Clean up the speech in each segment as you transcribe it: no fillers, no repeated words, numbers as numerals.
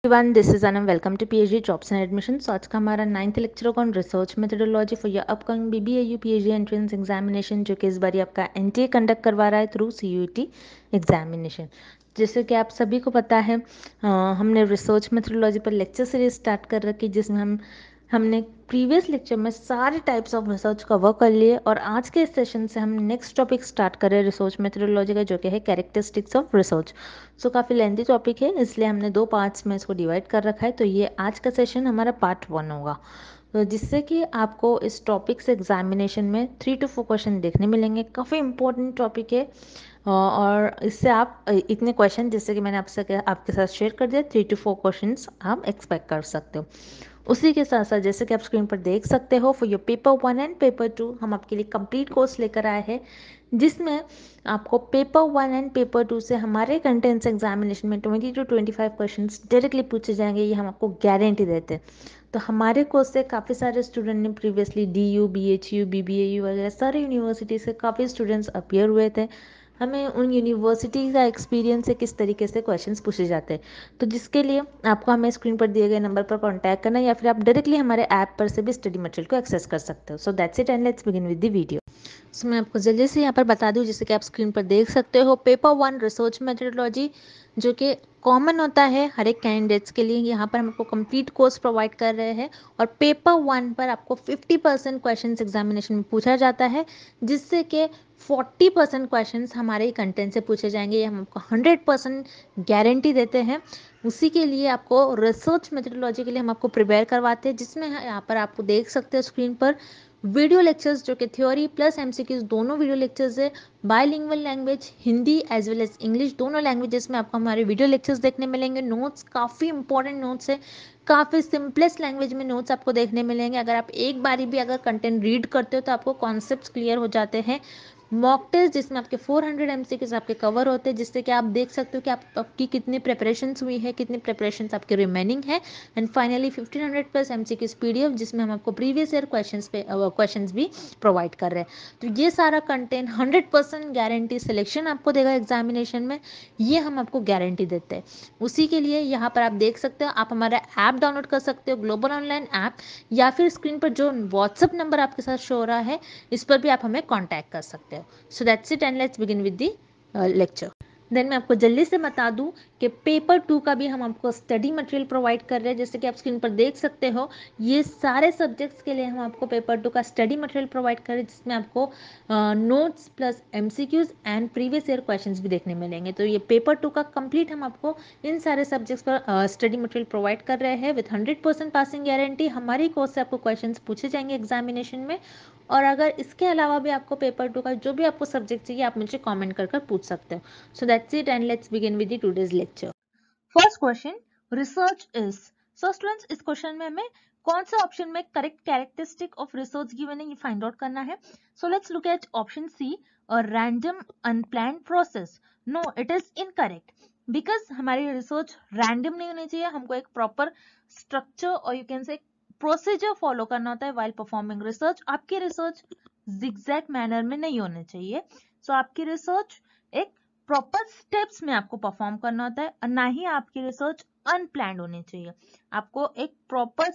Everyone, this is Anam. Welcome to PhD jobs and admission. आज का हमारा 9th lecture on research methodology for your upcoming BBAU PhD entrance examination, जो कि इस बार आपका एनटीए कंडक्ट करवा रहा है थ्रू सीयूईटी एग्जामिनेशन। जैसे कि आप सभी को पता है, हमने रिसर्च मेथोडोलॉजी पर लेक्चर सीरीज स्टार्ट कर रखी, जिसमें हमने प्रीवियस लेक्चर में सारे टाइप्स ऑफ रिसर्च कवर कर लिए और आज के इस सेशन से हम नेक्स्ट टॉपिक स्टार्ट कर रहे हैं रिसर्च मेथोडोलॉजी का, जो कि है कैरेक्टरिस्टिक्स ऑफ रिसर्च। सो काफ़ी लेंथी टॉपिक है, इसलिए हमने 2 पार्ट्स में इसको डिवाइड कर रखा है। तो ये आज का सेशन हमारा पार्ट 1 होगा, तो जिससे कि आपको इस टॉपिक से एग्जामिनेशन में 3 to 4 क्वेश्चन देखने मिलेंगे। काफ़ी इंपॉर्टेंट टॉपिक है और इससे आप इतने क्वेश्चन, जैसे कि मैंने आपके साथ शेयर कर दिया, 3 to 4 क्वेश्चन आप एक्सपेक्ट कर सकते हो। उसी के साथ साथ जैसे कि आप स्क्रीन पर देख सकते हो, for your paper 1 and paper 2 हम आपके लिए कंप्लीट कोर्स लेकर आए हैं, जिसमें आपको पेपर 1 एंड पेपर 2 से हमारे कंटेंट्स एग्जामिनेशन में 20 to 25 क्वेश्चंस डायरेक्टली पूछे जाएंगे, ये हम आपको गारंटी देते हैं। तो हमारे कोर्स से काफ़ी सारे स्टूडेंट ने प्रीवियसली DU, BHU, BBAU वगैरह सारे यूनिवर्सिटी से काफ़ी स्टूडेंट्स अपीयर हुए थे। हमें उन यूनिवर्सिटी का एक्सपीरियंस है किस तरीके से क्वेश्चंस पूछे जाते हैं, तो जिसके लिए आपको हमें स्क्रीन पर दिए गए नंबर पर कांटेक्ट करना, या फिर आप डायरेक्टली हमारे ऐप पर से भी स्टडी मटेरियल को एक्सेस कर सकते हो। So that's it and let's begin with the video. So मैं आपको जल्दी से यहाँ पर बता दूँ, जैसे कि आप स्क्रीन पर देख सकते हो, पेपर 1 रिसर्च मेथोडोलॉजी, जो कि कॉमन होता है हर एक कैंडिडेट्स के लिए। यहाँ पर हम आपको कंप्लीट कोर्स प्रोवाइड कर रहे हैं और पेपर 1 पर आपको 50% क्वेश्चन एग्जामिनेशन में पूछा जाता है, जिससे कि 40% क्वेश्चन हमारे ही कंटेंट से पूछे जाएंगे। ये हम आपको 100% गारंटी देते हैं। उसी के लिए आपको रिसर्च मेथोडोलॉजी के लिए हम आपको प्रिपेयर करवाते हैं, जिसमें यहाँ पर आपको देख सकते हो स्क्रीन पर वीडियो लेक्चर्स, जो कि थ्योरी प्लस एमसीक्यूज दोनों वीडियो लेक्चर्स है। Bilingual language Hindi as well as English दोनों लैंग्वेजेस में आपको हमारे वीडियो लेक्चर्स देखने मिलेंगे। नोट्स काफ़ी इंपॉर्टेंट नोट्स है, काफ़ी सिंपलेस्ट लैंग्वेज में नोट्स आपको देखने मिलेंगे। अगर आप एक बारी भी अगर कंटेंट रीड करते हो तो आपको कॉन्सेप्ट्स क्लियर हो जाते हैं। मॉक टेस्ट जिसमें आपके 400 MCQs आपके कवर होते हैं, जिससे कि आप देख सकते हो कि आपकी कितनी प्रिपरेशंस हुई है, कितनी प्रिपरेशंस आपके रिमेनिंग है। And finally 1500 plus MCQs PDF, जिसमें हम आपको प्रीवियस ईयर क्वेश्चंस भी प्रोवाइड कर रहे हैं। तो ये सारा कंटेंट 100% गारंटी सिलेक्शन आपको देगा एग्जामिनेशन में, ये हम आपको गारंटी देते हैं। उसी के लिए यहाँ पर आप देख सकते हो, आप हमारा ऐप डाउनलोड कर सकते हो, ग्लोबल ऑनलाइन ऐप, या फिर स्क्रीन पर जो व्हाट्सअप नंबर आपके साथ शो हो रहा है, इस पर भी आप हमें कॉन्टैक्ट कर सकते हो। So that's it and let's begin with the lecture. Then मैं आपको जल्दी से बता दूं कि पेपर 2 का भी हम आपको स्टडी मटेरियल प्रोवाइड कर रहे हैं। जैसे कि आप स्क्रीन पर देख सकते हो, ये सारे सब्जेक्ट्स के लिए हम आपको पेपर 2 का स्टडी मटेरियल प्रोवाइड कर रहे हैं, जिसमें आपको notes plus MCQs and previous year questions भी देखने मिलेंगे। तो ये पेपर 2 का कंप्लीट हम आपको इन सारे सब्जेक्ट्स पर स्टडी मटेरियल प्रोवाइड कर रहे हैं विथ 100% पासिंग गारंटी। हमारी कोर्स से आपको क्वेश्चन पूछे जाएंगे एग्जामिनेशन में। और अगर इसके अलावा भी आपको पेपर 2 का जो भी आपको सब्जेक्ट चाहिए, आप मुझे कमेंट कर पूछ सकते हो। So that's it and let's begin with the today's lecture. First question, research is. So students, इस क्वेश्चन में हमें कौन सा ऑप्शन में correct characteristic of research given है, ये फाइंड आउट करना है। So let's look at option C, a random unplanned process. No, it is incorrect, because हमारी रिसर्च रैंडम नहीं होनी चाहिए। हमको एक प्रॉपर स्ट्रक्चर और you can say procedure follow करना होता है व्हाइल परफॉर्मिंग रिसर्च। आपकी रिसर्च जिगजैग मैनर में नहीं होनी चाहिए। सो आपकी रिसर्च एक प्रॉपर स्टेप्स में आपको परफॉर्म करना होता है, और ना ही आपकी रिसर्च अनप्लान्ड होनी चाहिए। आपको एक प्रॉपर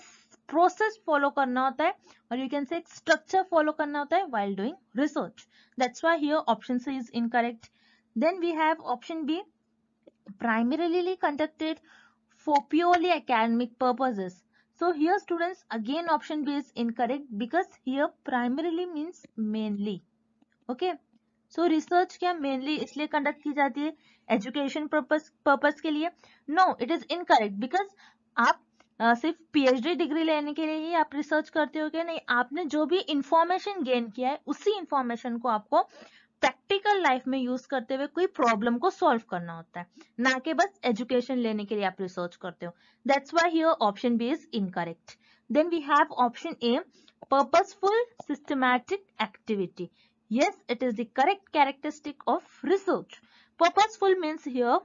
प्रोसेस फॉलो करना होता है, और यू कैन से एक स्ट्रक्चर फॉलो करना होता है while doing research. That's why here option C is incorrect. Then we have option B, primarily conducted for purely academic purposes. So here students, again option B is incorrect, because here primarily means mainly. Okay, so research क्या mainly इसलिए conduct की जाती है education purpose के लिए? No, it is incorrect, because आप सिर्फ PhD degree लेने के लिए ही आप रिसर्च करते हो क्या? नहीं, आपने जो भी इंफॉर्मेशन गेन किया है, उसी इंफॉर्मेशन को आपको प्रैक्टिकल लाइफ में यूज करते हुए कोई प्रॉब्लम को सॉल्व करना होता है, ना कि बस एजुकेशन लेने के लिए आप रिसर्च करते हो। That's why here option B is incorrect. Then we have option A, purposeful systematic activity. Yes, it is the correct characteristic of research. Purposeful means here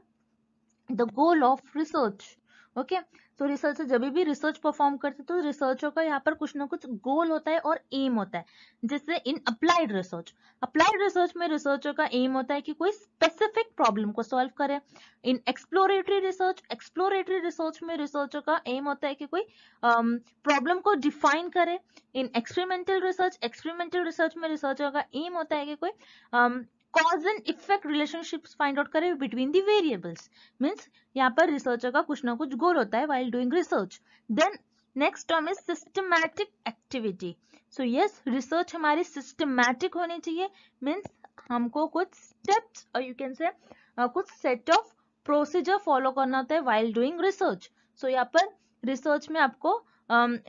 the goal of research. Okay. So researcher जब भी research perform करते तो researcher का यहाँ पर कुछ ना कुछ गोल होता है और एम होता है। जैसे इन अप्लाइड रिसर्च में रिसर्चर का एम होता है कि कोई स्पेसिफिक प्रॉब्लम को सॉल्व करे। इन एक्सप्लोरेटरी रिसर्च में रिसर्चर का एम होता है कि कोई प्रॉब्लम को डिफाइन करे। इन एक्सपेरिमेंटल रिसर्च में रिसर्चर का एम होता है कि कोई cause and effect relationships find out करे बिटवीन द वेरिएबल्स। मीन्स यहाँ पर रिसर्चर का कुछ ना कुछ गोल होता है while doing research. Then next term is systematic activity. So yes, research हमारी systematic होनी चाहिए, means हमको कुछ steps और you can say कुछ set of procedure follow करना होता है while doing research. So यहाँ पर research में आपको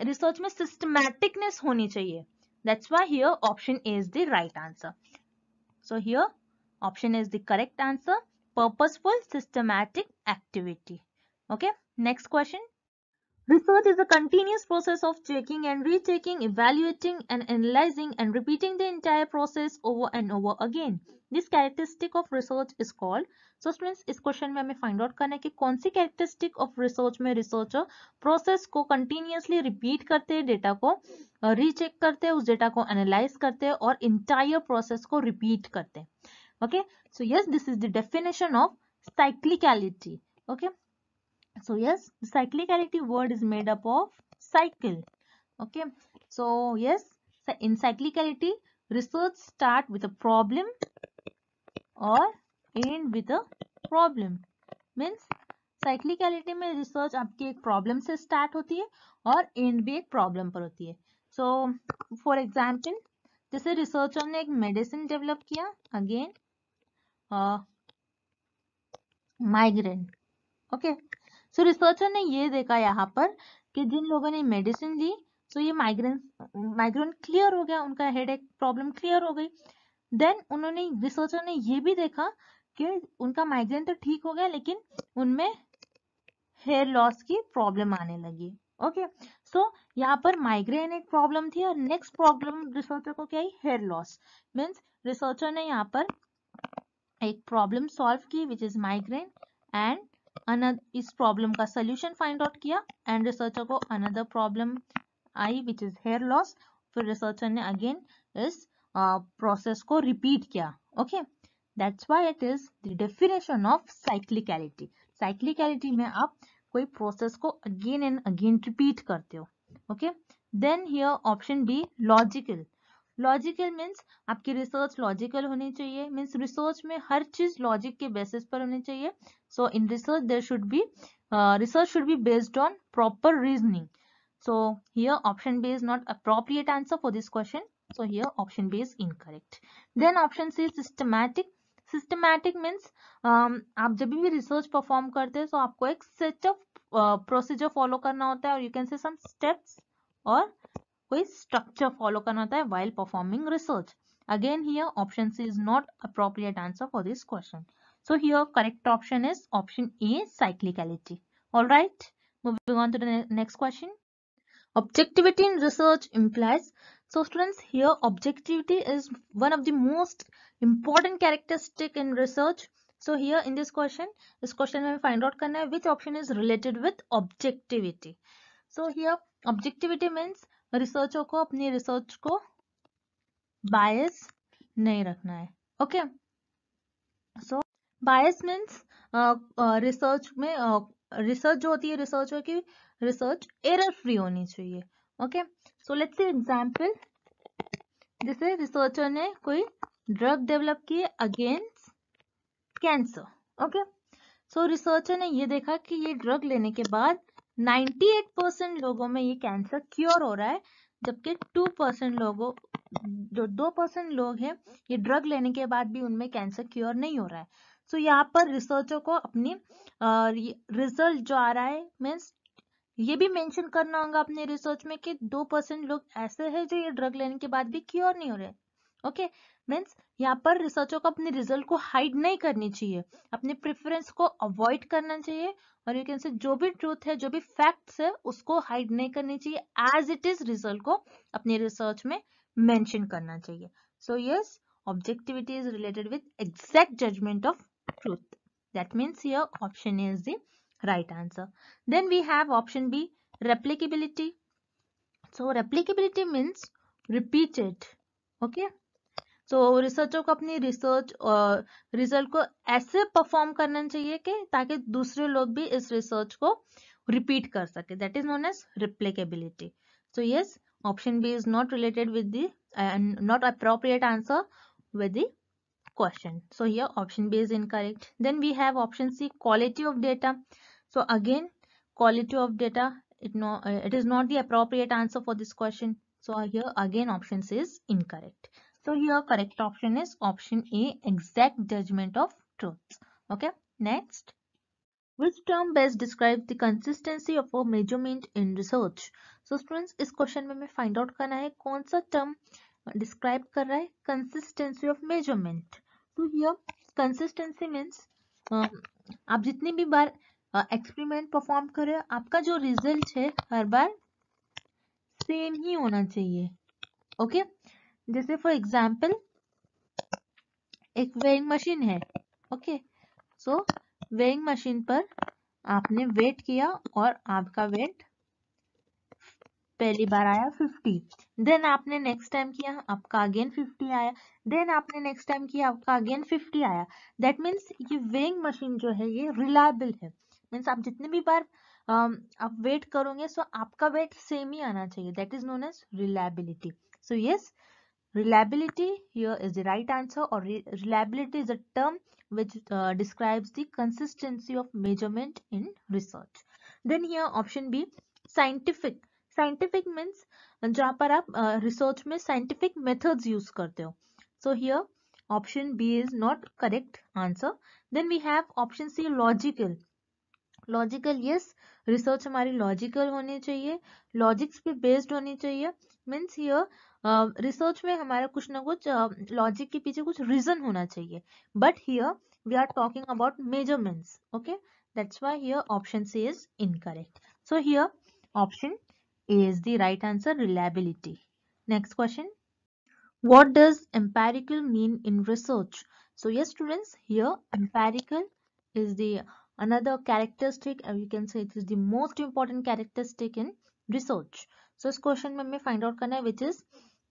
research में systematicness होनी चाहिए. That's why here option A is the right answer. So here option is the correct answer. Purposeful systematic activity. Okay, next question. Research is a continuous process of checking and rechecking, evaluating and analyzing and repeating the entire process over and over again. This characteristic of research is called. So students, इस question में हमें find out करना है कि कौन सी characteristic of research में researcher process को continuously repeat करते हैं, डेटा को रीचेक करते हैं, उस डेटा को एनालाइज करते हैं और इंटायर प्रोसेस को रिपीट करते हैं. Okay, so yes, this is the definition of cyclicality. Okay, so yes, the cyclicality word is made up of cycle. Okay, so yes, in cyclicality research start with a problem or end with a problem. Means cyclicality में research आपकी एक problem से start होती है और end भी एक problem पर होती है. So for example, जैसे researcher ने एक medicine develop किया, again माइग्रेन. ओके, सो रिसर्चर ने ये देखा यहाँ पर कि जिन लोगों ने मेडिसिन ली तो ये माइग्रेन क्लियर हो गया, उनका हेडेक प्रॉब्लम क्लियर हो गई. देन उन्होंने रिसर्चर ने ये भी देखा कि उनका माइग्रेन तो ठीक हो गया लेकिन उनमें हेयर लॉस की प्रॉब्लम आने लगी. ओके, सो यहाँ पर माइग्रेन एक प्रॉब्लम थी और नेक्स्ट प्रॉब्लम रिसर्चर को क्या आई, हेयर लॉस. मीन्स रिसर्चर ने यहाँ पर एक प्रॉब्लम सॉल्व की विच इज माइग्रेन एंड इस प्रॉब्लम का सोल्यूशन फाइंड आउट किया एंड रिसर्चर को अनदर प्रॉब्लम आई विच इज हेयर लॉस. फिर रिसर्चर ने अगेन इस प्रोसेस को रिपीट किया. Okay, that's why it is the definition of cyclicality. Cyclicality में आप कोई प्रोसेस को अगेन एंड अगेन रिपीट करते हो. Okay, then here option B logical. Logical means आपकी रिसर्च लॉजिकल होनी चाहिए. मीन्स रिसर्च में हर चीज लॉजिक के बेसिस पर होनी चाहिए. So in research there should be research should be based on proper reasoning. So here option B is not appropriate answer for this question. So here option B is incorrect. Then option C is systematic. Systematic means आप जब भी research perform करते हैं तो आपको एक set of procedure follow करना होता है और यू कैन से सम स्टेप्स और कोई स्ट्रक्चर फॉलो करना होता है while performing research. Again here option C is not appropriate answer for this question. So here correct option is option A, cyclicality. All right, moving on to the next question. Objectivity in research implies. So students, here objectivity is one of the most important characteristic in research. So here in this question में find out करना है which option is related with objectivity. So here objectivity means researcher को अपनी research को बायस नहीं रखना है. Okay, सो बायस means research में रिसर्च जो होती है रिसर्चर की रिसर्च एरर फ्री होनी चाहिए. Okay, so let's see example. जैसे रिसर्चर ने कोई ड्रग डेवलप की अगेंस्ट कैंसर. ओके, सो रिसर्चर ने ये देखा कि ये ड्रग लेने के बाद 98% लोगों में ये कैंसर क्योर हो रहा है, जबकि 2% लोगों जो 2% लोग हैं ये ड्रग लेने के बाद भी उनमें कैंसर क्योर नहीं हो रहा है. सो यहाँ पर रिसर्चर को अपनी रिजल्ट जो आ रहा है मीन्स ये भी मेंशन करना होगा अपने रिसर्च में कि 2% लोग ऐसे हैं जो ये ड्रग लेने के बाद भी क्योर नहीं हो रहे. ओके, मीन्स यहाँ पर रिसर्चर को अपने रिजल्ट को हाइड नहीं करनी चाहिए, अपने प्रेफरेंस को अवॉइड करना चाहिए और यू कैन से जो भी ट्रूथ है जो भी फैक्ट्स है उसको हाइड नहीं करनी चाहिए, एज इट इज रिजल्ट को अपने रिसर्च में मेंशन करना चाहिए. So yes, objectivity is related with exact judgement of truth. That means here option is the right answer. Then we have option B, replicability. So replicability means repeated. Okay. So researcher को अपनी research और result को ऐसे perform करना चाहिए कि ताकि दूसरे लोग भी इस रिसर्च को रिपीट कर सके. That is known as replicability. So yes, option B is not related with the and not appropriate answer with the question. So here option B is incorrect. Then we have option C, quality of data. So again, quality of data, it is not the appropriate answer for this question. So here again option C is incorrect. So here correct option is option A, exact judgment of truth. Okay, next. Which term best describes the consistency of a measurement in research? So students, इस question में हमें find out करना है कौन सा term describe कर रहा है कंसिस्टेंसी ऑफ मेजरमेंट. तो हियर कंसिस्टेंसी मीन्स आप जितनी भी बार एक्सपेरिमेंट परफॉर्म करें, आपका जो रिजल्ट है हर बार सेम ही होना चाहिए. ओके, जैसे फॉर एग्जाम्पल एक वेइंग मशीन है. ओके, सो वेइंग मशीन पर आपने वेट किया और आपका वेट पहली बार आया 50. देन आपने नेक्स्ट टाइम किया, आपका अगेन 50 आया. देन आपने नेक्स्ट टाइम किया, आपका अगेन 50 आया. दैट मीन्स ये वेइंग मशीन जो है ये रिलायबल है. मीन्स आप जितने भी बार आप वेट करोगे सो आपका वेट सेम ही आना चाहिए. That is known as reliability. So yes, reliability here is the right answer, or reliability is a term which describes the consistency of measurement in research. Then here option B, scientific. Scientific means जहाँ पर आप research में scientific methods use करते हो. So here option B is not correct answer. Then we have option C, logical. Logical, yes, research हमारी logical होनी चाहिए, logics पे बेस्ड होनी चाहिए. मीन्स हियर रिसर्च में हमारा कुछ ना कुछ लॉजिक के पीछे कुछ रीजन होना चाहिए. But here we are talking about measurements. Okay, that's why here option C is incorrect. So here option A is the right answer, reliability. Next question. What does empirical mean in research? So yes students, here empirical is the another characteristic, or you can say it is the most important characteristic in research. So इस question में हमें find out करना है which is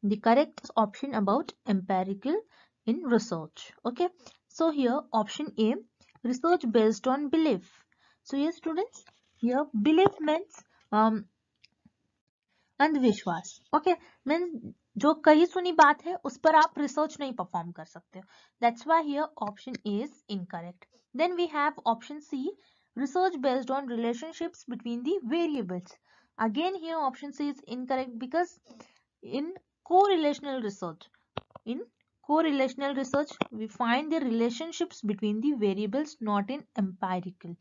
the correct option about empirical in research. Okay, so here option A, research based on belief. So yes students, here belief means अंधविश्वास. Okay, mean जो कही सुनी बात है उस पर आप रिसर्च नहीं परफॉर्म कर सकते. That's why here option A is incorrect. Then we have option C, research based on relationships between the variables. Again here option C is incorrect because in correlational research, in correlational research we find the relationships between the variables, not in empirical.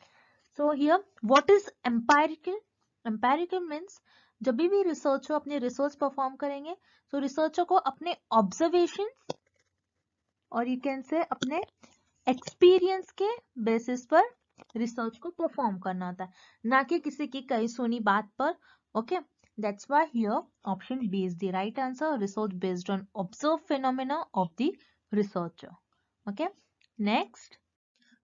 So here what is empirical? Empirical means जब भी researcher अपने research perform करेंगे तो researcher को अपने observations और you can से अपने एक्सपीरियंस के बेसिस पर रिसर्च को परफॉर्म करना होता है, ना कि किसी की कही सुनी बात पर. Okay, that's why here option B is the right answer, research based on observe phenomena of the researcher. Okay, next.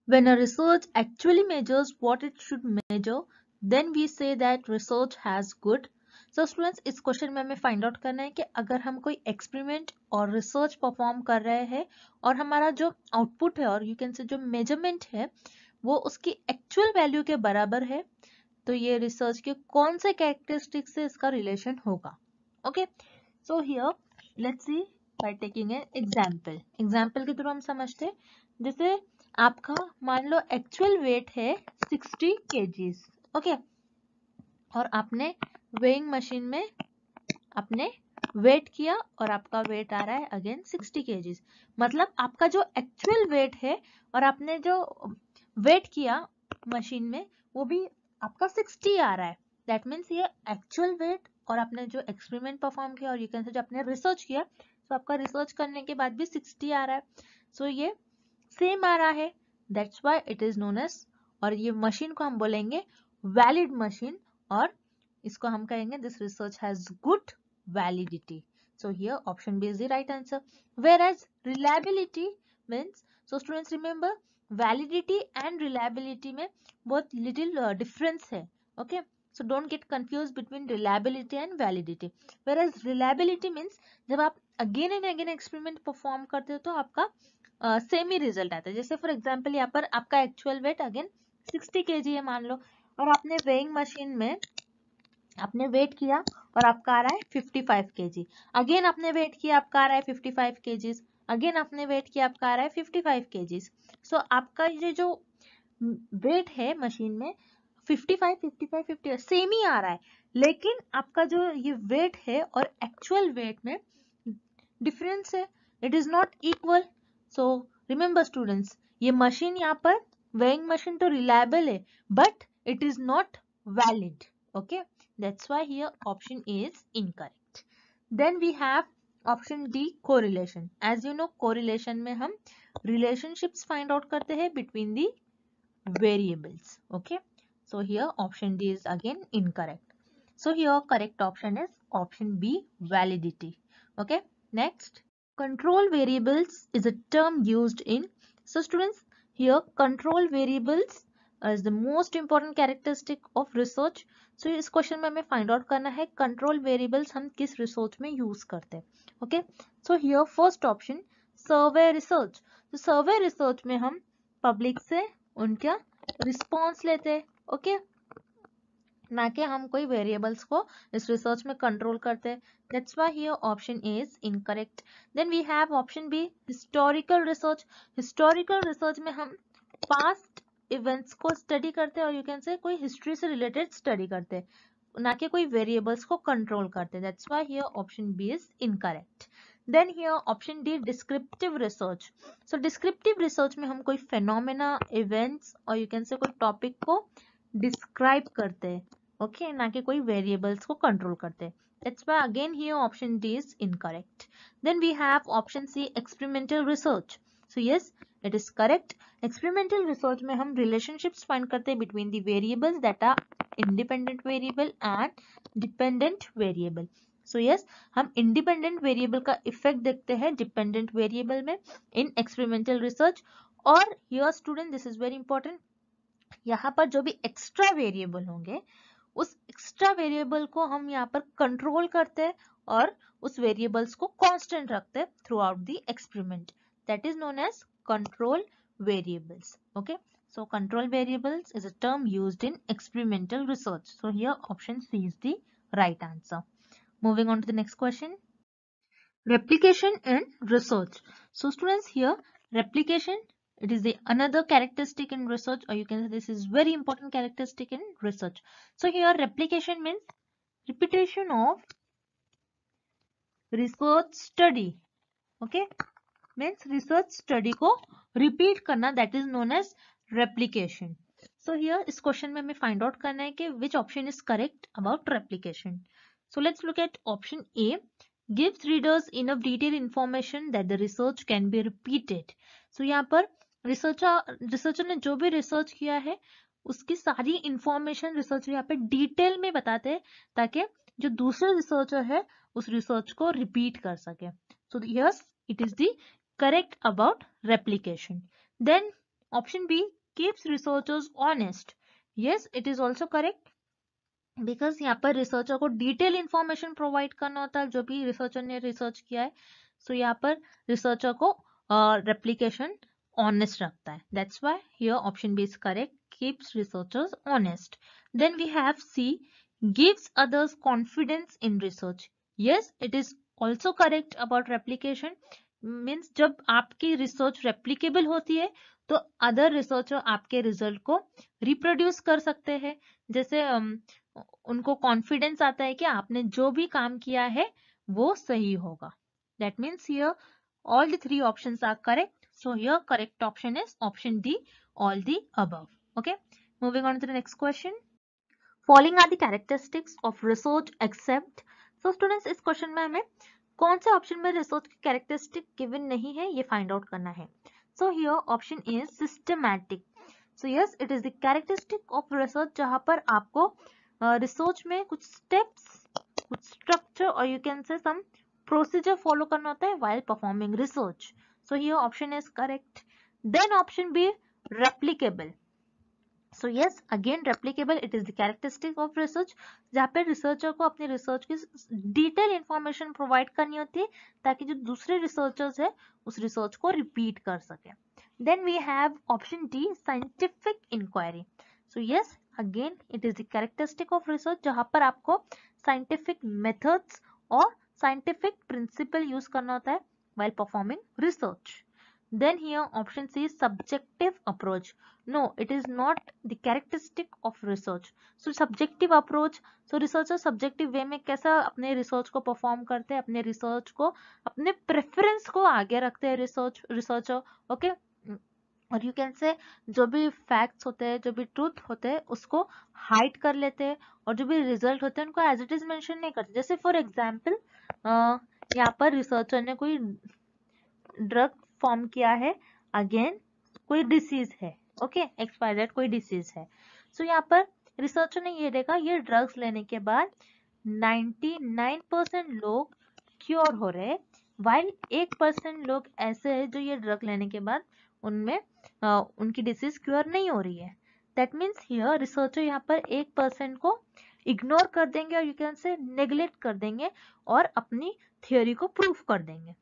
When a research actually measures what it should measure, then we say that research has good. So students, इस question में हमें find out करना है कि अगर हम कोई experiment और रिसर्च परफॉर्म कर रहे हैं और हमारा जो आउटपुट है और यू कैन से जो मेजरमेंट है वो उसकी एक्चुअल वैल्यू के बराबर है, तो ये रिसर्च के कौन से कैरेक्टरिस्टिक से इसका रिलेशन होगा. Okay, so here let's see by taking an example. Example के थ्रू हम समझते हैं. जैसे आपका मान लो एक्चुअल वेट है 60 kgs. ओके, और आपने वेइंग मशीन में आपने वेट किया और आपका वेट आ रहा है अगेन 60 kgs. मतलब आपका जो एक्चुअल वेट है और आपने जो वेट किया मशीन में वो भी आपका 60 आ रहा है. दैट मीन्स ये एक्चुअल वेट और आपने जो एक्सपेरिमेंट परफॉर्म किया और यू कैन से जो आपने रिसर्च किया तो आपका रिसर्च करने के बाद भी 60 आ रहा है. सो ये सेम आ रहा है. That's why it is known as, और ये मशीन को हम बोलेंगे वैलिड मशीन, और इसको हम कहेंगे this research has good validity. So here option B is the right answer. Whereas reliability means, so students remember validity and reliability में बहुत लिटिल डिफरेंस है. Okay, so don't get confuse between reliability and validity. Where reliability means जब आप again and again experiment perform करते हो तो आपका same ही result आता है. जैसे फॉर एग्जांपल यहाँ पर आपका एक्चुअल वेट अगेन 60 kg है मान लो, और आपने वेइंग मशीन में आपने वेट किया और आपका आ रहा है 55 kg. अगेन आपने वेट किया, आपका आ रहा है 55 kg. अगेन आपने वेट किया, आपका आ रहा है 55 kg. सो आपका ये जो वेट है मशीन में 55 55 50 सेम ही आ रहा है, लेकिन आपका जो ये वेट है और एक्चुअल वेट में डिफरेंस है. It is not equal. So remember students, ये मशीन यहाँ पर वेइंग मशीन तो रिलायबल है, but it is not valid. Okay, that's why here option is incorrect. Then we have option D, correlation. As you know, correlation में हम relationships find out करते हैं between the variables. Okay, so here option D is again incorrect. So here correct option is option B, validity. Okay, next, control variables is a term used in. So students, here control variables is the most important characteristic of research. So इस question में हमें find out करना है control variables हम किस research में use करते हैं. Okay, so here first option survey research. तो सर्वे रिसर्च में हम पब्लिक से उनका रिस्पॉन्स लेते हैं. ओके, ना कि हम कोई वेरिएबल्स को इस रिसर्च में कंट्रोल करते हैं. That's why here option A is incorrect. Then we have option B, historical research. Historical research में हम पास्ट इवेंट्स को स्टडी करते हैं, और यू कैन से कोई हिस्ट्री से रिलेटेड स्टडी करते हैं, ना कि कोई वेरिएबल्स को कंट्रोल करते हैं. That's why here option B is incorrect. Then here option D, descriptive research. So descriptive research में हम कोई फेनोमेना, इवेंट्स और यू कैन से कोई टॉपिक को डिस्क्राइब करते हैं. ओके, ना कि कोई वेरिएबल्स को कंट्रोल करते हैं. That's why again here option D is incorrect. Then we have option C, experimental research. So yes, it is correct. Experimental research में हम relationships find करते हैं between the variables that are independent variable and dependent variable. So yes, हम independent variable का effect देखते हैं dependent variable में in experimental research. और here student, this is very important, यहाँ पर जो भी एक्स्ट्रा वेरिएबल होंगे उस एक्स्ट्रा वेरिएबल को हम यहाँ पर कंट्रोल करते हैं और उस वेरिएबल्स को कांस्टेंट रखते हैं throughout the experiment. That is known as control variables. Okay, so control variables is a term used in experimental research. So here option C is the right answer. Moving on to the next question, replication in research. So students, here replication, it is the another characteristic in research, or you can say this is very important characteristic in research. So here replication means repetition of research study. Okay, means research study को repeat करना, that is known as replication. So here इस question में हमें find out करना है कि which option is correct about replication. So let's look at option A, gives readers enough detailed information that the research can be repeated. So यहाँ पर researcher ने जो भी रिसर्च किया है उसकी सारी इंफॉर्मेशन रिसर्चर यहाँ पे डिटेल में बताते हैं ताकि जो दूसरे रिसर्चर है उस रिसर्च को रिपीट कर सके. So yes, it is the correct about replication. Then option B, keeps researchers honest. Yes, it is also correct because यहाँ पर रिसर्चर को डिटेल इंफॉर्मेशन प्रोवाइड करना होता है जो भी रिसर्चर ने रिसर्च किया है. सो यहाँ पर रिसर्चर को रेप्लिकेशन ऑनेस्ट रखता है. That's why here option B is correct, keeps researchers honest. Then we have C, gives others confidence in research. Yes, it is also correct about replication. Means जब आपकी research replicable होती है तो other researcher आपके result को reproduce कर सकते हैं. जैसे उनको कॉन्फिडेंस आता है कि आपने जो भी काम किया है वो सही होगा. That means here all the three options are correct. So here correct option is option D, all the above. Okay, moving on to the next question, following are the characteristics of research except. So students, इस question में हमें कौन से option में research की characteristic given नहीं है ये फाइंड आउट करना है. सो here option is systematic. So yes, it is the characteristic of research जहां पर आपको रिसर्च में कुछ स्टेप्स, कुछ स्ट्रक्चर और यू कैन से सम प्रोसीजर फॉलो करना होता है while performing research. So here option is correct. Then option B, replicable. So yes again replicable it is the characteristic of research, जहाँ पे रिसर्चर को अपने रिसर्च की डिटेल इंफॉर्मेशन प्रोवाइड करनी होती है ताकि जो दूसरे रिसर्चर्स है उस रिसर्च को रिपीट कर सके. Then we have option D scientific inquiry. So yes again it is the characteristic of research जहाँ पर आपको साइंटिफिक मेथड्स और साइंटिफिक प्रिंसिपल यूज करना होता है while performing research. Then here option C is subjective approach. No, it is not the characteristic of research. So subjective approach, so researcher subjective way में कैसा अपने research को perform करते हैं, अपने research को अपने preference को आगे रखते हैं researcher, okay? और यू कैन से जो भी फैक्ट्स होते हैं, जो भी ट्रूथ होते हैं उसको हाइड कर लेते हैं और जो भी रिजल्ट होते हैं उनको एज इट इज मेंशन नहीं करते. जैसे फॉर एग्जांपल यहाँ पर रिसर्चर ने कोई ड्रग फॉर्म किया है अगेन कोई डिसीज है, ओके एक्सपायर्ड कोई डिसीज है. सो यहाँ पर रिसर्चर ने ये देखा ये ड्रग्स लेने के बाद 99% लोग क्योर हो रहे, वाइल 1% लोग ऐसे हैं जो ये ड्रग लेने के बाद उनमें उनकी डिसीज क्योर नहीं हो रही है. दैट मीन्स हियर रिसर्चर यहाँ पर 1% को इग्नोर कर देंगे और यू कैन से नेग्लेक्ट कर देंगे और अपनी थियोरी को प्रूफ कर देंगे.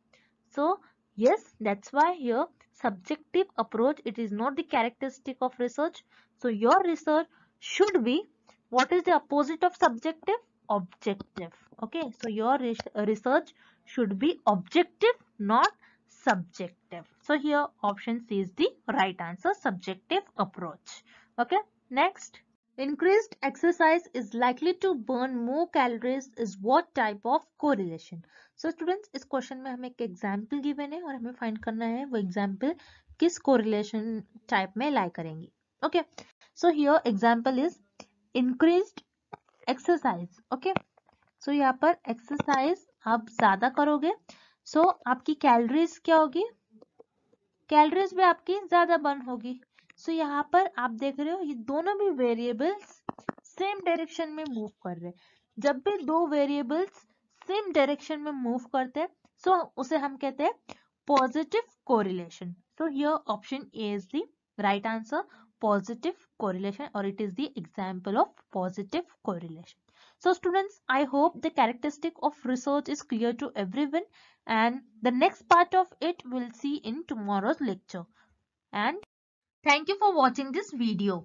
सो yes, that's why here subjective approach, it is not the characteristic of research. So your research should be, what is the opposite of subjective? Objective. Okay, so your research should be objective, not subjective. So here option C is the right answer, subjective approach. Okay, next. Increased exercise is likely to burn more calories is what type of correlation? So students इस question में हमें एक example given है और हमें find करना है वो एग्जाम्पल किस कोरिलेशन टाइप में लाई करेंगी. Okay so here example is increased exercise. Okay so यहाँ पर एक्सरसाइज आप ज्यादा करोगे सो आपकी कैलोरीज क्या होगी, कैलोरीज भी आपकी ज्यादा बर्न होगी. सो यहाँ पर आप देख रहे हो ये दोनों भी वेरिएबल्स सेम डायरेक्शन में मूव कर रहे हैं. जब भी दो वेरिएबल्स सेम डायरेक्शन में मूव करते हैं सो उसे हम कहते हैं positive correlation. So here option A is the right answer, positive correlation, और it is the example of positive correlation. So students, I hope the characteristic of research is clear to everyone, and the next part of it we'll see in tomorrow's lecture. And thank you for watching this video.